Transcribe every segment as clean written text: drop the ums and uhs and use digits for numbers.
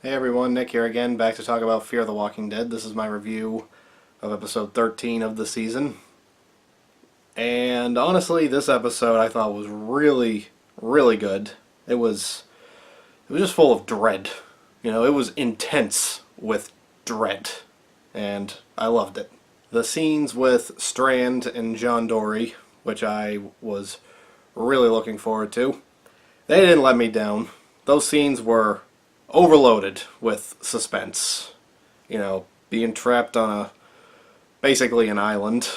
Hey everyone, Nick here again, back to talk about Fear the Walking Dead. This is my review of episode 13 of the season. And honestly, this episode I thought was really, really good. It was just full of dread. It was intense with dread. And I loved it. The scenes with Strand and John Dory, which I was really looking forward to, they didn't let me down. Those scenes were overloaded with suspense. Being trapped on basically an island,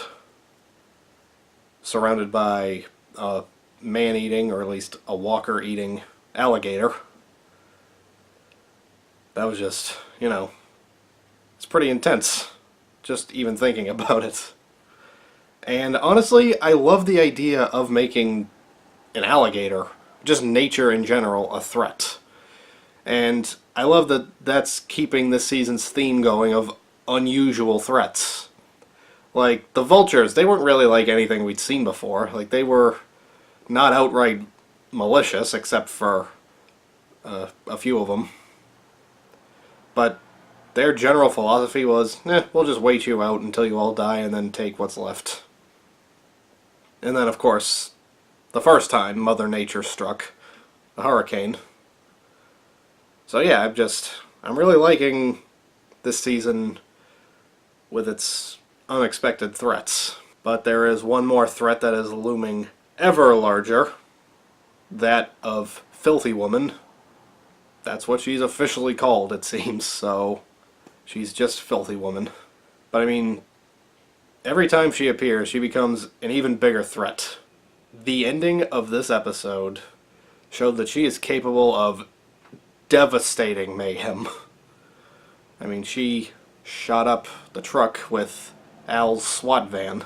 surrounded by a man-eating, or at least a walker-eating alligator. That was just, it's pretty intense, just even thinking about it. And honestly, I love the idea of making an alligator, just nature in general, a threat. And I love that that's keeping this season's theme going of unusual threats. Like, the vultures, they weren't really like anything we'd seen before. Like, they were not outright malicious, except for a few of them. But their general philosophy was, we'll just wait you out until you all die and then take what's left. And then, of course, the first time Mother Nature struck, a hurricane. So yeah, I'm really liking this season with its unexpected threats. But there is one more threat that is looming ever larger, that of Filthy Woman. That's what she's officially called, it seems, so she's just Filthy Woman. But I mean, every time she appears, she becomes an even bigger threat. The ending of this episode showed that she is capable of devastating mayhem. I mean, she shot up the truck with Al's SWAT van.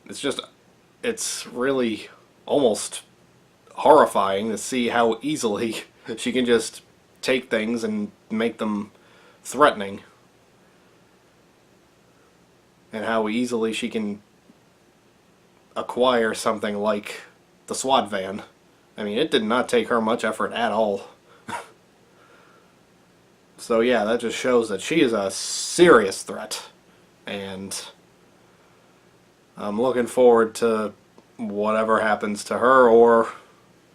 It's really almost horrifying to see how easily she can just take things and make them threatening. And how easily she can acquire something like the SWAT van. I mean, it did not take her much effort at all. So yeah, that just shows that she is a serious threat. And I'm looking forward to whatever happens to her, or,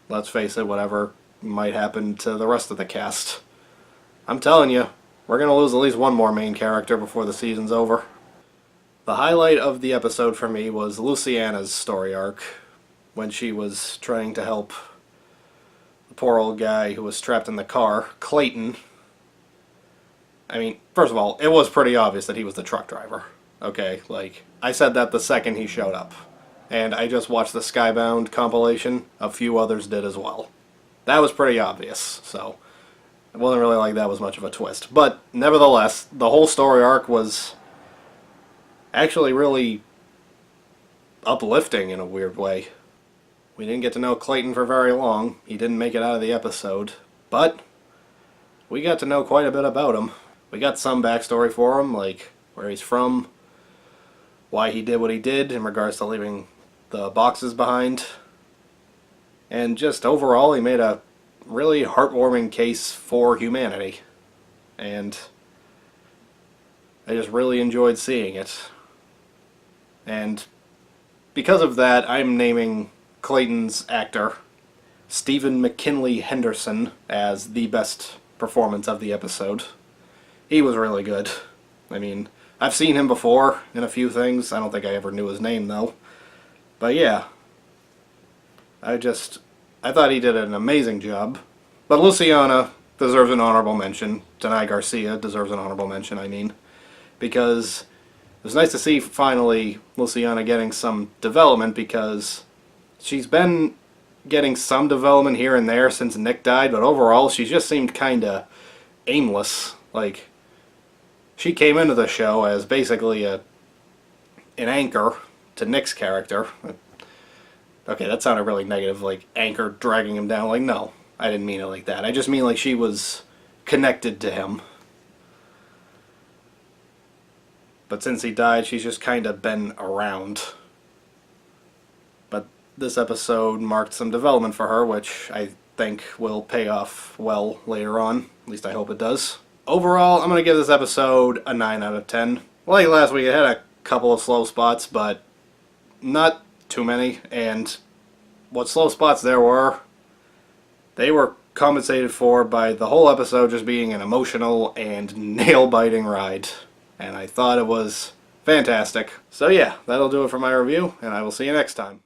let's face it, whatever might happen to the rest of the cast. I'm telling you, we're going to lose at least one more main character before the season's over. The highlight of the episode for me was Luciana's story arc, when she was trying to help the poor old guy who was trapped in the car, Clayton. I mean, first of all, it was pretty obvious that he was the truck driver. Okay, like, I said that the second he showed up. And I just watched the Skybound compilation. A few others did as well. That was pretty obvious, so it wasn't really like that was much of a twist. But nevertheless, the whole story arc was actually really uplifting in a weird way. We didn't get to know Clayton for very long. He didn't make it out of the episode. But we got to know quite a bit about him. We got some backstory for him, like where he's from, why he did what he did in regards to leaving the boxes behind. And just overall, he made a really heartwarming case for humanity. And I just really enjoyed seeing it. And because of that, I'm naming Clayton's actor, Stephen McKinley Henderson, as the best performance of the episode. He was really good. I mean, I've seen him before in a few things. I don't think I ever knew his name, though. But yeah, I thought he did an amazing job. But Luciana deserves an honorable mention. Denai Garcia deserves an honorable mention, I mean. Because it was nice to see, finally, Luciana getting some development, because she's been getting some development here and there since Nick died, but overall she just seemed kinda aimless. Like, she came into the show as basically an anchor to Nick's character. Okay, that sounded really negative, like anchor dragging him down. Like, no, I didn't mean it like that. I just mean like she was connected to him. But since he died, she's just kind of been around. But this episode marked some development for her, which I think will pay off well later on. At least I hope it does. Overall, I'm going to give this episode a 9 out of 10. Like last week, it had a couple of slow spots, but not too many. And what slow spots there were, they were compensated for by the whole episode just being an emotional and nail-biting ride. And I thought it was fantastic. So yeah, that'll do it for my review, and I will see you next time.